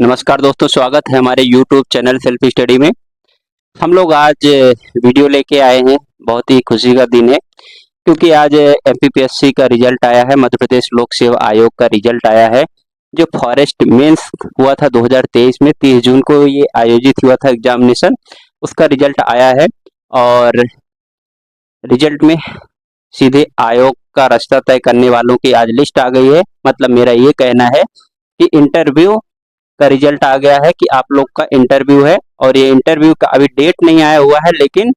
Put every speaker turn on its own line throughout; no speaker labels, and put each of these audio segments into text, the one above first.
नमस्कार दोस्तों, स्वागत है हमारे YouTube चैनल सेल्फ स्टडी में। हम लोग आज वीडियो लेके आए हैं। बहुत ही खुशी का दिन है क्योंकि आज एमपीपीएससी का रिजल्ट आया है। मध्य प्रदेश लोक सेवा आयोग का रिजल्ट आया है। जो फॉरेस्ट मेंस हुआ था 2023 में 30 जून को ये आयोजित हुआ था एग्जामिनेशन, उसका रिजल्ट आया है। और रिजल्ट में सीधे आयोग का रास्ता तय करने वालों की आज लिस्ट आ गई है। मतलब मेरा ये कहना है कि इंटरव्यू का रिजल्ट आ गया है कि आप लोग का इंटरव्यू है। और ये इंटरव्यू का अभी डेट नहीं आया हुआ है, लेकिन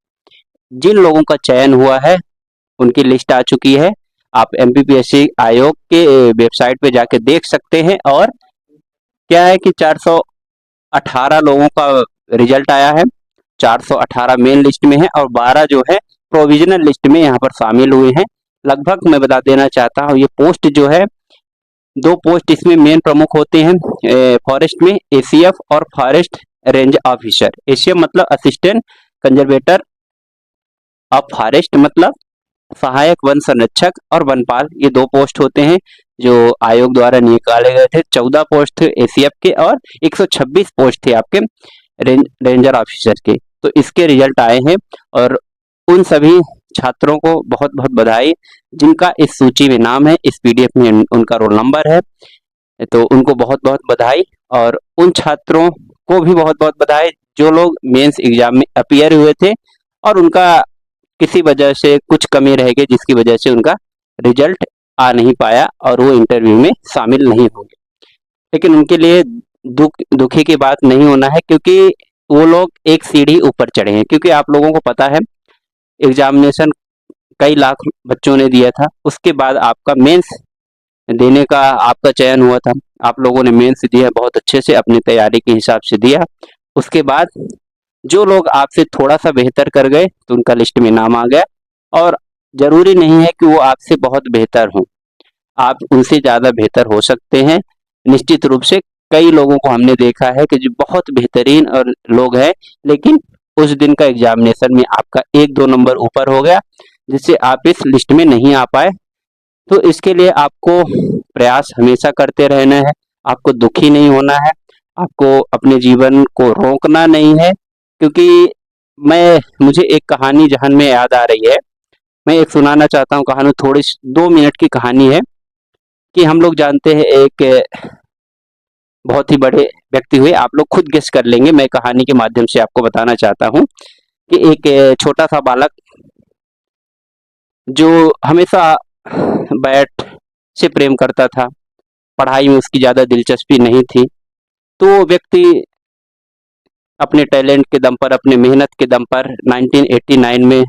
जिन लोगों का चयन हुआ है उनकी लिस्ट आ चुकी है। आप एमपीपीएससी आयोग के वेबसाइट पे जाके देख सकते हैं। और क्या है कि 418 लोगों का रिजल्ट आया है। 418 मेन लिस्ट में है और 12 जो है प्रोविजनल लिस्ट में यहाँ पर शामिल हुए हैं। लगभग मैं बता देना चाहता हूँ, ये पोस्ट जो है, दो पोस्ट इसमें मेन प्रमुख होते हैं फॉरेस्ट में, एसीएफ और फॉरेस्ट रेंज ऑफिसर। एसीएफ मतलब असिस्टेंट कंजर्वेटर ऑफ फॉरेस्ट, मतलब सहायक वन संरक्षक, और वनपाल। ये दो पोस्ट होते हैं जो आयोग द्वारा निकाले गए थे। 14 पोस्ट थे एसीएफ के और 126 पोस्ट थे आपके रेंजर ऑफिसर के। तो इसके रिजल्ट आए हैं और उन सभी छात्रों को बहुत बहुत बधाई जिनका इस सूची में नाम है, इस पीडीएफ में उनका रोल नंबर है। तो उनको बहुत बहुत बधाई। और उन छात्रों को भी बहुत बहुत बधाई जो लोग मेंस एग्जाम में अपीयर हुए थे और उनका किसी वजह से कुछ कमी रह गई, जिसकी वजह से उनका रिजल्ट आ नहीं पाया और वो इंटरव्यू में शामिल नहीं होंगे। लेकिन उनके लिए दुखी की बात नहीं होना है, क्योंकि वो लोग एक सीढ़ी ऊपर चढ़े हैं। क्योंकि आप लोगों को पता है एग्जामिनेशन कई लाख बच्चों ने दिया था, उसके बाद आपका मेंस देने का आपका चयन हुआ था। आप लोगों ने मेंस दिया, बहुत अच्छे से अपनी तैयारी के हिसाब से दिया। उसके बाद जो लोग आपसे थोड़ा सा बेहतर कर गए तो उनका लिस्ट में नाम आ गया। और जरूरी नहीं है कि वो आपसे बहुत बेहतर हों, आप उनसे ज़्यादा बेहतर हो सकते हैं। निश्चित रूप से कई लोगों को हमने देखा है कि जो बहुत बेहतरीन और लोग हैं, लेकिन उस दिन का एग्जामिनेशन में आपका 1-2 नंबर ऊपर हो गया, जिससे आप इस लिस्ट में नहीं आ पाए। तो इसके लिए आपको प्रयास हमेशा करते रहना है, आपको दुखी नहीं होना है, आपको अपने जीवन को रोकना नहीं है। क्योंकि मुझे एक कहानी जहन में याद आ रही है, मैं एक सुनाना चाहता हूँ कहानी। थोड़ी 2 मिनट की कहानी है कि हम लोग जानते हैं एक बहुत ही बड़े व्यक्ति हुए। आप लोग खुद गेस कर लेंगे, मैं कहानी के माध्यम से आपको बताना चाहता हूँ कि एक छोटा सा बालक जो हमेशा बैट से प्रेम करता था, पढ़ाई में उसकी ज़्यादा दिलचस्पी नहीं थी। तो वो व्यक्ति अपने टैलेंट के दम पर, अपने मेहनत के दम पर 1989 में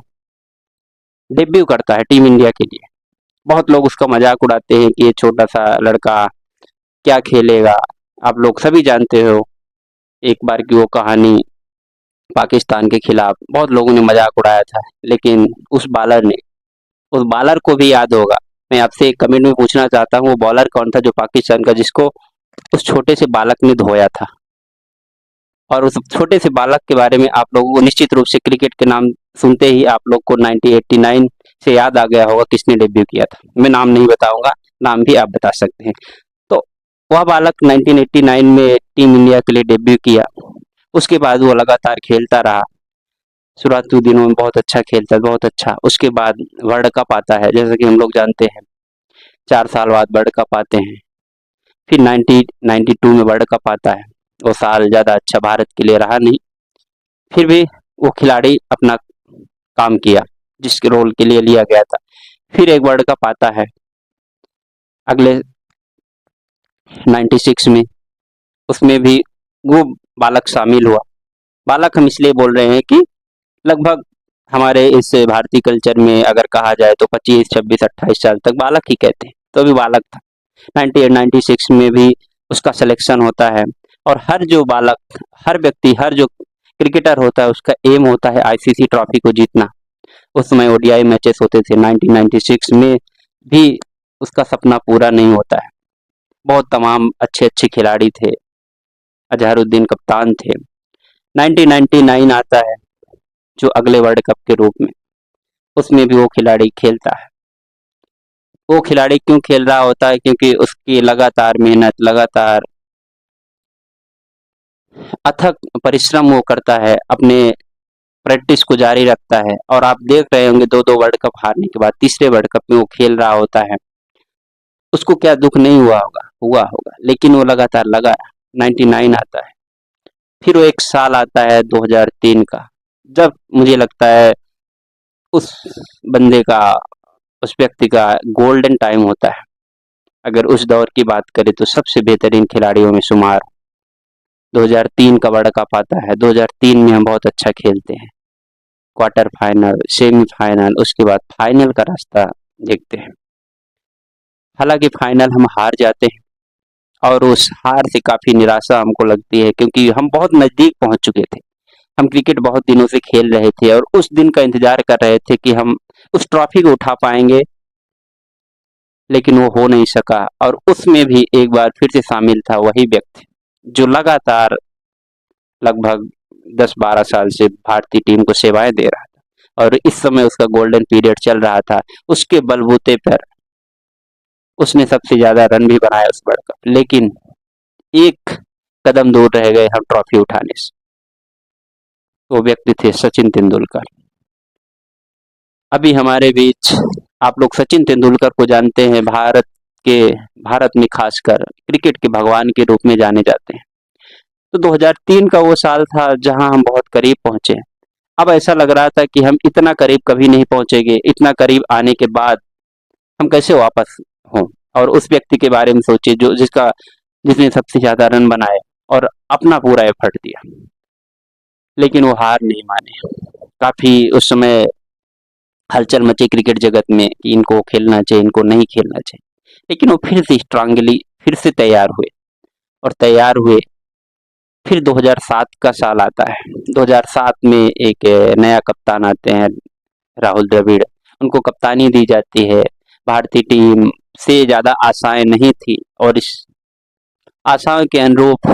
डेब्यू करता है टीम इंडिया के लिए। बहुत लोग उसका मजाक उड़ाते हैं कि ये छोटा सा लड़का क्या खेलेगा। आप लोग सभी जानते हो एक बार की वो कहानी, पाकिस्तान के खिलाफ बहुत लोगों ने मजाक उड़ाया था। लेकिन उस बॉलर को भी याद होगा। मैं आपसे एक कमेंट में पूछना चाहता हूँ, वो बॉलर कौन था जो पाकिस्तान का, जिसको उस छोटे से बालक ने धोया था। और उस छोटे से बालक के बारे में आप लोगों को निश्चित रूप से क्रिकेट के नाम सुनते ही आप लोग को 1989 से याद आ गया होगा किसने डेब्यू किया था। मैं नाम नहीं बताऊंगा, नाम भी आप बता सकते हैं। तो वह बालक 1989 में टीम इंडिया के लिए डेब्यू किया। उसके बाद वो लगातार खेलता रहा। शुरुआती दिनों में बहुत अच्छा खेलता, बहुत अच्छा। उसके बाद वर्ल्ड कप आता है, जैसे कि हम लोग जानते हैं 4 साल बाद वर्ल्ड कप आते हैं। फिर 1992 में वर्ल्ड कप आता है। वो साल ज़्यादा अच्छा भारत के लिए रहा नहीं, फिर भी वो खिलाड़ी अपना काम किया जिसके रोल के लिए लिया गया था। फिर एक वर्ल्ड कप आता है अगले 96 में, उसमें भी वो बालक शामिल हुआ। बालक हम इसलिए बोल रहे हैं कि लगभग हमारे इस भारतीय कल्चर में अगर कहा जाए तो 25, 26, 28 साल तक बालक ही कहते हैं, तो अभी बालक था। 98, 96 में भी उसका सिलेक्शन होता है। और हर जो बालक, हर व्यक्ति, हर जो क्रिकेटर होता है, उसका एम होता है आईसीसी ट्रॉफी को जीतना। उस समय ओडीआई मैचेस होते थे। 1996 में भी उसका सपना पूरा नहीं होता है। बहुत तमाम अच्छे अच्छे खिलाड़ी थे, अजहरुद्दीन कप्तान थे। 1999 आता है जो अगले वर्ल्ड कप के रूप में, उसमें भी वो खिलाड़ी खेलता है। वो खिलाड़ी क्यों खेल रहा होता है? क्योंकि उसकी लगातार मेहनत, लगातार अथक परिश्रम वो करता है, अपने प्रैक्टिस को जारी रखता है, और आप देख रहे होंगे 2-2 वर्ल्ड कप हारने के बाद तीसरे वर्ल्ड कप में वो खेल रहा होता है। उसको क्या दुःख नहीं हुआ होगा? हुआ होगा, लेकिन वो लगातार लगा रहा। 99 आता है, फिर वो एक साल आता है 2003 का, जब मुझे लगता है उस बंदे का, उस व्यक्ति का गोल्डन टाइम होता है। अगर उस दौर की बात करें तो सबसे बेहतरीन खिलाड़ियों में शुमार 2003 का वर्ल्ड कप आता है। 2003 में हम बहुत अच्छा खेलते हैं, क्वार्टर फाइनल, सेमीफाइनल, उसके बाद फाइनल का रास्ता देखते हैं। हालांकि फाइनल हम हार जाते हैं, और उस हार से काफ़ी निराशा हमको लगती है, क्योंकि हम बहुत नज़दीक पहुंच चुके थे। हम क्रिकेट बहुत दिनों से खेल रहे थे और उस दिन का इंतजार कर रहे थे कि हम उस ट्रॉफी को उठा पाएंगे, लेकिन वो हो नहीं सका। और उसमें भी एक बार फिर से शामिल था वही व्यक्ति जो लगातार लगभग 10-12 साल से भारतीय टीम को सेवाएं दे रहा था, और इस समय उसका गोल्डन पीरियड चल रहा था। उसके बलबूते पर उसने सबसे ज्यादा रन भी बनाए उस वर्ल्ड कप, लेकिन एक कदम दूर रह गए हम ट्रॉफी उठाने से। वो व्यक्ति थे सचिन तेंदुलकर। अभी हमारे बीच आप लोग सचिन तेंदुलकर को जानते हैं, भारत में खासकर क्रिकेट के भगवान के रूप में जाने जाते हैं। तो 2003 का वो साल था जहां हम बहुत करीब पहुंचे। अब ऐसा लग रहा था कि हम इतना करीब कभी नहीं पहुंचेंगे, इतना करीब आने के बाद हम कैसे वापस हों। और उस व्यक्ति के बारे में सोचिए जो जिसने सबसे ज्यादा रन बनाए और अपना पूरा एफर्ट दिया, लेकिन वो हार नहीं माने। काफी उस समय हलचल मची क्रिकेट जगत में कि इनको खेलना चाहिए, इनको नहीं खेलना चाहिए, लेकिन वो फिर से स्ट्रांगली फिर से तैयार हुए, और तैयार हुए। फिर 2007 का साल आता है। 2007 में एक नया कप्तान आते हैं, राहुल द्रविड़। उनको कप्तानी दी जाती है। भारतीय टीम से ज़्यादा आशाएं नहीं थी, और इस आशाओं के अनुरूप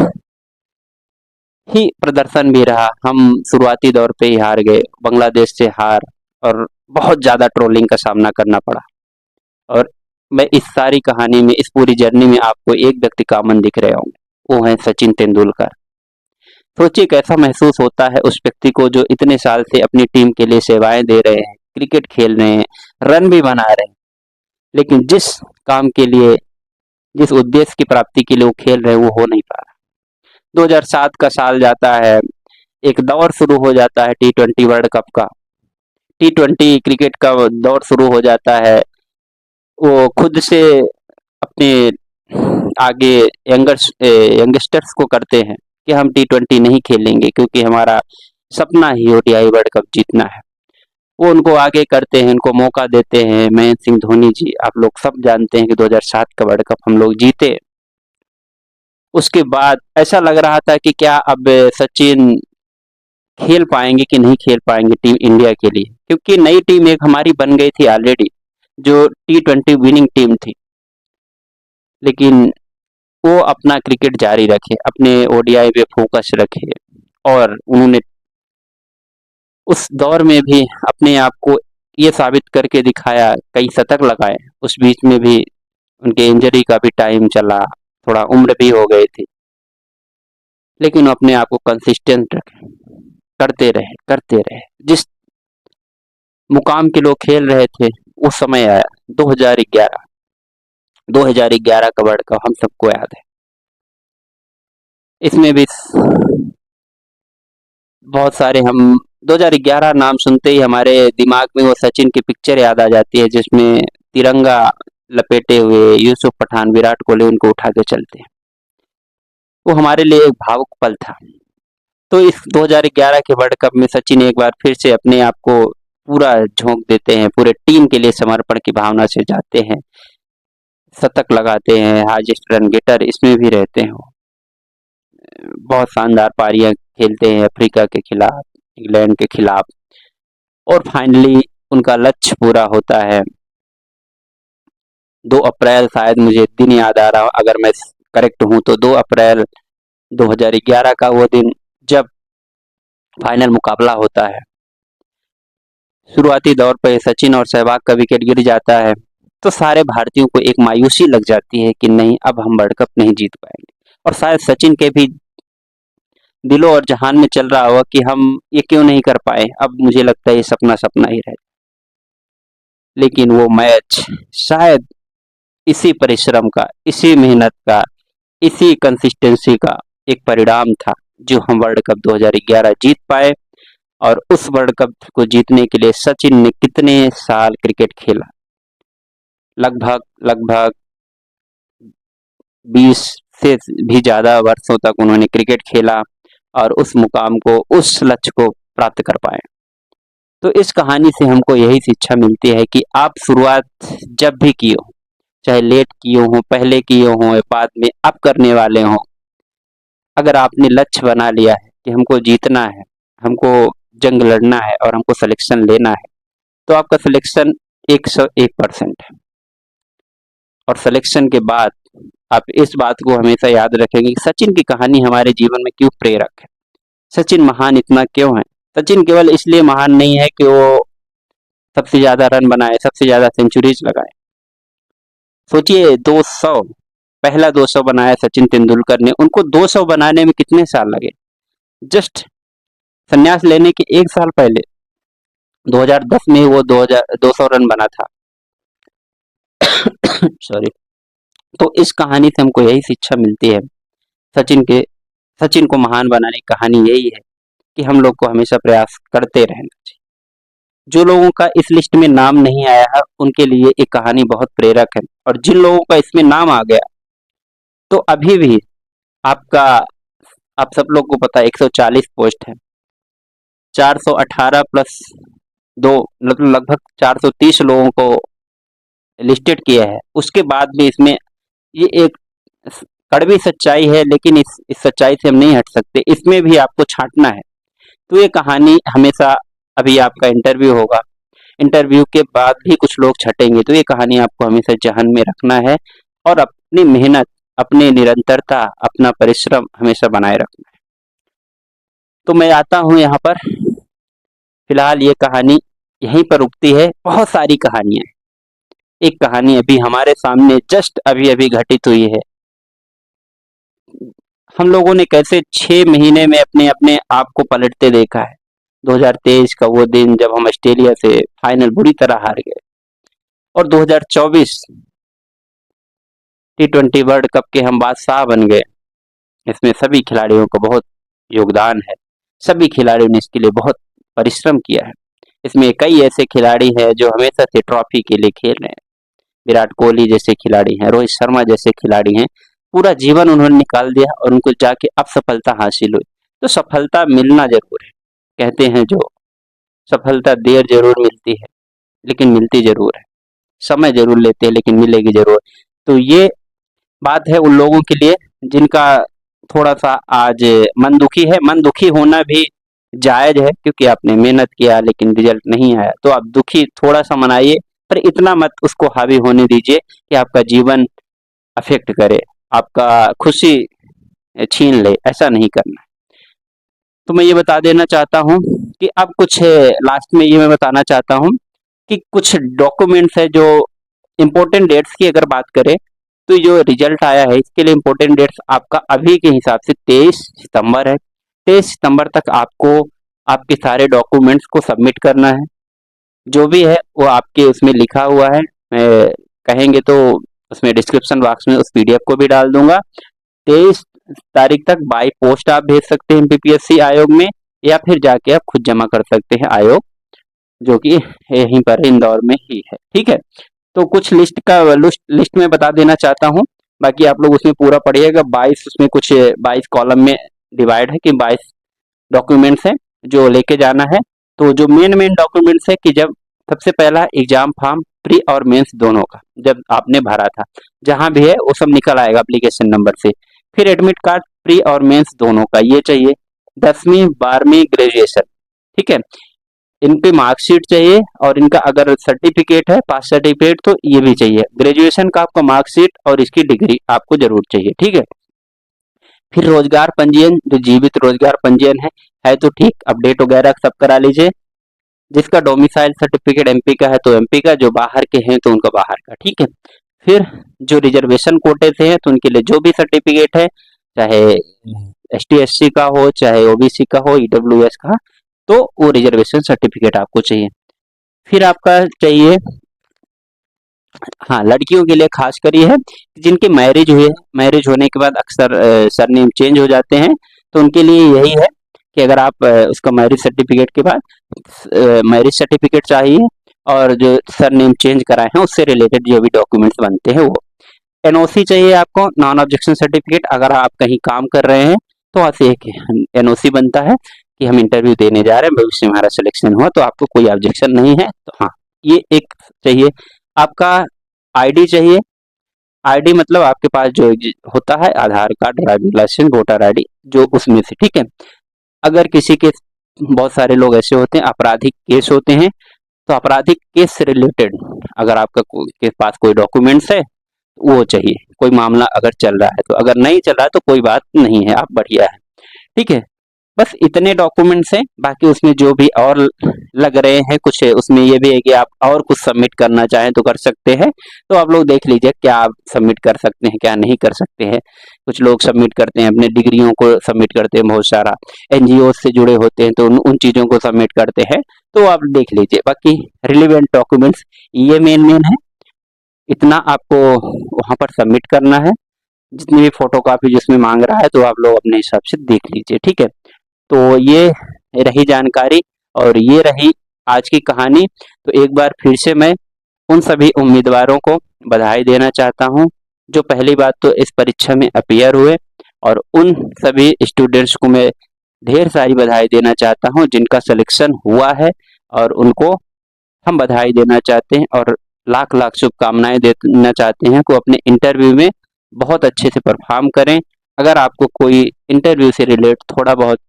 ही प्रदर्शन भी रहा। हम शुरुआती दौर पे ही हार गए, बांग्लादेश से हार, और बहुत ज़्यादा ट्रोलिंग का सामना करना पड़ा। और मैं इस सारी कहानी में, इस पूरी जर्नी में आपको एक व्यक्ति कॉमन दिख रहे होंगे, वो है सचिन तेंदुलकर। सोचिए कैसा महसूस होता है उस व्यक्ति को जो इतने साल से अपनी टीम के लिए सेवाएं दे रहे हैं, क्रिकेट खेल रहे हैं, रन भी बना रहे हैं, लेकिन जिस काम के लिए, जिस उद्देश्य की प्राप्ति के लिए वो खेल रहे हैं, वो हो नहीं पा रहा। 2007 का साल जाता है, एक दौर शुरू हो जाता है T20 वर्ल्ड कप का। T20 क्रिकेट का दौर शुरू हो जाता है। वो खुद से अपने आगे यंगस्टर्स को करते हैं कि हम T20 नहीं खेलेंगे, क्योंकि हमारा सपना ही ODI वर्ल्ड कप जीतना है। वो उनको आगे करते हैं, उनको मौका देते हैं। महेंद्र सिंह धोनी जी, आप लोग सब जानते हैं कि 2007 का वर्ल्ड कप हम लोग जीते। उसके बाद ऐसा लग रहा था कि क्या अब सचिन खेल पाएंगे कि नहीं खेल पाएंगे टीम इंडिया के लिए, क्योंकि नई टीम एक हमारी बन गई थी ऑलरेडी, जो T20 विनिंग टीम थी। लेकिन वो अपना क्रिकेट जारी रखे, अपने ODI पे फोकस रखे, और उन्होंने उस दौर में भी अपने आप को ये साबित करके दिखाया, कई शतक लगाए। उस बीच में भी उनके इंजरी का भी टाइम चला, थोड़ा उम्र भी हो गई थी, लेकिन वो अपने आप को कंसिस्टेंट रखे, करते रहे। जिस मुकाम के लोग खेल रहे थे, उस समय आया 2011। 2011 का वर्ल्ड कप हम सबको याद है। इसमें भी बहुत सारे हम 2011 नाम सुनते ही हमारे दिमाग में वो सचिन की पिक्चर याद आ जाती है, जिसमें तिरंगा लपेटे हुए यूसुफ पठान, विराट कोहली उनको उठा के चलते हैं। वो हमारे लिए एक भावुक पल था। तो इस 2011 के वर्ल्ड कप में सचिन एक बार फिर से अपने आप को पूरा झोंक देते हैं, पूरे टीम के लिए समर्पण की भावना से जाते हैं, शतक लगाते हैं, हाईएस्ट रन गेटर इसमें भी रहते हैं। बहुत शानदार पारियां खेलते हैं अफ्रीका के खिलाफ, इंग्लैंड के खिलाफ, और फाइनली उनका लक्ष्य पूरा होता है। 2 अप्रैल, शायद मुझे दिन याद आ रहा, अगर मैं करेक्ट हूं तो 2 अप्रैल 2011 का वो दिन, जब फाइनल मुकाबला होता है। शुरुआती दौर पर सचिन और सहवाग का विकेट गिर जाता है, तो सारे भारतीयों को एक मायूसी लग जाती है कि नहीं, अब हम वर्ल्ड कप नहीं जीत पाएंगे। और शायद सचिन के भी दिलो और जहान में चल रहा होगा कि हम ये क्यों नहीं कर पाए, अब मुझे लगता है ये सपना सपना ही रह। लेकिन वो मैच शायद इसी परिश्रम का, इसी मेहनत का, इसी कंसिस्टेंसी का एक परिणाम था जो हम वर्ल्ड कप 2011 जीत पाए। और उस वर्ल्ड कप को जीतने के लिए सचिन ने कितने साल क्रिकेट खेला, लगभग लगभग 20 से भी ज्यादा वर्षों तक उन्होंने क्रिकेट खेला और उस मुकाम को, उस लक्ष्य को प्राप्त कर पाए। तो इस कहानी से हमको यही शिक्षा मिलती है कि आप शुरुआत जब भी किए हो, चाहे लेट किए हो, पहले किए हो या बाद में अब करने वाले हो, अगर आपने लक्ष्य बना लिया है कि हमको जीतना है, हमको जंग लड़ना है और हमको सिलेक्शन लेना है, तो आपका सिलेक्शन 101% है। और सिलेक्शन के बाद आप इस बात को हमेशा याद रखेंगे कि सचिन की कहानी हमारे जीवन में क्यों प्रेरक है, सचिन महान इतना क्यों है। सचिन केवल इसलिए महान नहीं है कि वो सबसे ज्यादा रन बनाए, सबसे ज्यादा सेंचुरीज लगाए। सोचिए 200, पहला 200 बनाया सचिन तेंदुलकर ने, उनको 200 बनाने में कितने साल लगे। जस्ट संन्यास लेने के 1 साल पहले 2010 में वो 200 रन बना था। सॉरी। तो इस कहानी से हमको यही शिक्षा मिलती है, सचिन के सचिन को महान बनाने की कहानी यही है कि हम लोग को हमेशा प्रयास करते रहना चाहिए। जो लोगों का इस लिस्ट में नाम नहीं आया है उनके लिए ये कहानी बहुत प्रेरक है, और जिन लोगों का इसमें नाम आ गया तो अभी भी आपका, आप सब लोग को पता है 140 पोस्ट है, 418 प्लस 2 मतलब लगभग 430 लोगों को लिस्टेड किया है। उसके बाद भी इसमें ये एक कड़वी सच्चाई है, लेकिन इस सच्चाई से हम नहीं हट सकते, इसमें भी आपको छांटना है। तो ये कहानी हमेशा, अभी आपका इंटरव्यू होगा, इंटरव्यू के बाद भी कुछ लोग छटेंगे, तो ये कहानी आपको हमेशा जहन में रखना है और अपनी मेहनत, अपनी निरंतरता, अपना परिश्रम हमेशा बनाए रखना है। तो मैं आता हूँ यहाँ पर, फिलहाल ये कहानी यहीं पर रुकती है। बहुत सारी कहानियां, एक कहानी अभी हमारे सामने जस्ट अभी अभी घटित हुई है। हम लोगों ने कैसे 6 महीने में अपने अपने आप को पलटते देखा है। 2023 का वो दिन जब हम ऑस्ट्रेलिया से फाइनल बुरी तरह हार गए, और 2024 T20 वर्ल्ड कप के हम बादशाह बन गए। इसमें सभी खिलाड़ियों का बहुत योगदान है, सभी खिलाड़ियों ने इसके लिए बहुत परिश्रम किया है। इसमें कई ऐसे खिलाड़ी हैं जो हमेशा से ट्रॉफी के लिए खेल रहे हैं। विराट कोहली जैसे खिलाड़ी हैं, रोहित शर्मा जैसे खिलाड़ी हैं, पूरा जीवन उन्होंने निकाल दिया और उनको जाके अब सफलता हासिल हुई। तो सफलता मिलना जरूर है, कहते हैं जो सफलता देर जरूर मिलती है लेकिन मिलती जरूर है, समय जरूर लेते हैं लेकिन मिलेगी जरूर। तो ये बात है उन लोगों के लिए जिनका थोड़ा सा आज मन दुखी है। मन दुखी होना भी जायज है क्योंकि आपने मेहनत किया लेकिन रिजल्ट नहीं आया, तो आप दुखी थोड़ा सा मनाइए, पर इतना मत उसको हावी होने दीजिए कि आपका जीवन अफेक्ट करे, आपका खुशी छीन ले, ऐसा नहीं करना। तो मैं ये बता देना चाहता हूँ कि अब कुछ लास्ट में ये मैं बताना चाहता हूँ कि कुछ डॉक्यूमेंट्स है जो इम्पोर्टेंट डेट्स की अगर बात करें तो जो रिजल्ट आया है इसके लिए इम्पोर्टेंट डेट्स आपका अभी के हिसाब से 23 सितंबर है। 23 सितंबर तक आपको आपके सारे डॉक्यूमेंट्स को सबमिट करना है। जो भी है वो आपके उसमें लिखा हुआ है, कहेंगे तो उसमें डिस्क्रिप्शन बॉक्स में उस पीडीएफ को भी डाल दूंगा। 23 तारीख तक बाई पोस्ट आप भेज सकते हैं एमपीपीएससी आयोग में, या फिर जाके आप खुद जमा कर सकते हैं आयोग, जो कि यहीं पर इंदौर में ही है। ठीक है, तो कुछ लिस्ट में बता देना चाहता हूँ, बाकी आप लोग उसमें पूरा पढ़िएगा। 22 उसमें कुछ 22 कॉलम में डिवाइड है कि 22 डॉक्यूमेंट्स हैं जो लेके जाना है। तो जो मेन डॉक्यूमेंट्स है कि जब सबसे पहला एग्जाम फॉर्म प्री और मेंस दोनों का जब आपने भरा था, जहां भी है वो सब निकल आएगा एप्लीकेशन नंबर से। फिर एडमिट कार्ड प्री और मेंस दोनों का ये चाहिए। 10वीं 12वीं ग्रेजुएशन, ठीक है, इन पे मार्कशीट चाहिए, और इनका अगर सर्टिफिकेट है पास सर्टिफिकेट तो ये भी चाहिए। ग्रेजुएशन का आपका मार्कशीट और इसकी डिग्री आपको जरूर चाहिए। ठीक है, फिर रोजगार पंजीयन, जो जीवित रोजगार पंजीयन है तो ठीक, अपडेट वगैरह सब करा लीजिए। जिसका डोमिसाइल सर्टिफिकेट एमपी का है तो एमपी का, जो बाहर के हैं तो उनका बाहर का। ठीक है, फिर जो रिजर्वेशन कोटे से हैं तो उनके लिए जो भी सर्टिफिकेट है, चाहे ST/SC का हो चाहे OBC का हो, EWS का, तो वो रिजर्वेशन सर्टिफिकेट आपको चाहिए। फिर आपका चाहिए, हाँ, लड़कियों के लिए खास कर ये है जिनके मैरिज हुए, मैरिज होने के बाद अक्सर सरनेम चेंज हो जाते हैं, तो उनके लिए यही है कि अगर आप उसका मैरिज सर्टिफिकेट के बाद मैरिज सर्टिफिकेट चाहिए, और जो सरनेम चेंज कराए हैं उससे रिलेटेड जो भी डॉक्यूमेंट्स बनते हैं वो। NOC चाहिए आपको, नॉन ऑब्जेक्शन सर्टिफिकेट। अगर आप कहीं काम कर रहे हैं तो वहाँ से एक NOC बनता है कि हम इंटरव्यू देने जा रहे हैं, भविष्य में हमारा सिलेक्शन हुआ तो आपको कोई ऑब्जेक्शन नहीं है, तो हाँ, ये एक चाहिए। आपका ID चाहिए। ID मतलब आपके पास जो होता है Aadhaar card, driving licence, voter ID, जो उसमें से, ठीक है। अगर किसी के, बहुत सारे लोग ऐसे होते हैं आपराधिक केस होते हैं, तो आपराधिक केस से रिलेटेड अगर आपका के पास कोई डॉक्यूमेंट्स है वो चाहिए। कोई मामला अगर चल रहा है तो, अगर नहीं चल रहा है तो कोई बात नहीं है, आप बढ़िया है, ठीक है। बस इतने डॉक्यूमेंट्स हैं। बाकी उसमें जो भी और लग रहे हैं कुछ है, उसमें ये भी है कि आप और कुछ सबमिट करना चाहें तो कर सकते हैं। तो आप लोग देख लीजिए क्या आप सबमिट कर सकते हैं, क्या नहीं कर सकते हैं। कुछ लोग सबमिट करते हैं, अपने डिग्रियों को सबमिट करते हैं, बहुत सारा NGO से जुड़े होते हैं तो उन चीज़ों को सबमिट करते हैं, तो आप देख लीजिए। बाकी रिलेवेंट डॉक्यूमेंट्स ये मेन है, इतना आपको वहाँ पर सबमिट करना है। जितनी भी फोटोकॉपी जिसमें मांग रहा है तो आप लोग अपने हिसाब से देख लीजिए, ठीक है। तो ये रही जानकारी और ये रही आज की कहानी। तो एक बार फिर से मैं उन सभी उम्मीदवारों को बधाई देना चाहता हूँ जो पहली बात तो इस परीक्षा में अपीयर हुए, और उन सभी स्टूडेंट्स को मैं ढेर सारी बधाई देना चाहता हूँ जिनका सिलेक्शन हुआ है, और उनको हम बधाई देना चाहते हैं और लाख लाख शुभकामनाएं देना चाहते हैं को अपने इंटरव्यू में बहुत अच्छे से परफॉर्म करें। अगर आपको कोई इंटरव्यू से रिलेट थोड़ा बहुत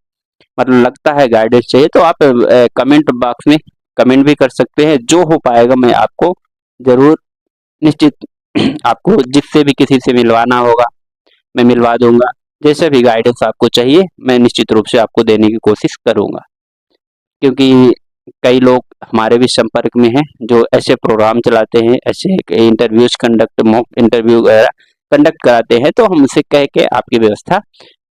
मतलब लगता है गाइडेंस चाहिए तो आप कमेंट बॉक्स में कमेंट भी कर सकते हैं। जो हो पाएगा मैं आपको जरूर, निश्चित आपको जिससे भी किसी से मिलवाना होगा मैं मिलवा दूंगा। जैसे भी गाइडेंस आपको चाहिए मैं निश्चित रूप से आपको देने की कोशिश करूंगा, क्योंकि कई लोग हमारे भी संपर्क में हैं जो ऐसे प्रोग्राम चलाते हैं, ऐसे इंटरव्यूज कंडक्ट, मॉक इंटरव्यू वगैरह कंडक्ट कराते हैं, तो हम उनसे कह के आपकी व्यवस्था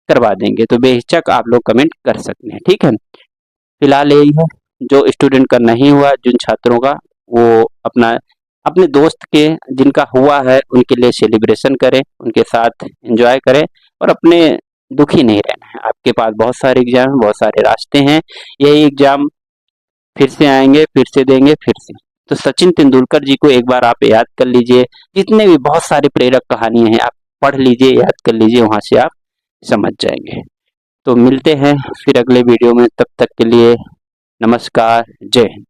करवा देंगे। तो बेहिचक आप लोग कमेंट कर सकते हैं, ठीक है। फिलहाल यही है, जो स्टूडेंट का नहीं हुआ, जिन छात्रों का, वो अपना अपने दोस्त के जिनका हुआ है उनके लिए सेलिब्रेशन करें, उनके साथ एंजॉय करें, और अपने दुखी नहीं रहना है। आपके पास बहुत सारे एग्जाम, बहुत सारे रास्ते हैं, यही एग्जाम फिर से आएंगे, फिर से देंगे, फिर से। तो सचिन तेंदुलकर जी को एक बार आप याद कर लीजिए, जितने भी बहुत सारी प्रेरक कहानियां हैं आप पढ़ लीजिए, याद कर लीजिए, वहां से आप समझ जाएंगे। तो मिलते हैं फिर अगले वीडियो में, तब तक के लिए नमस्कार, जय हिंद।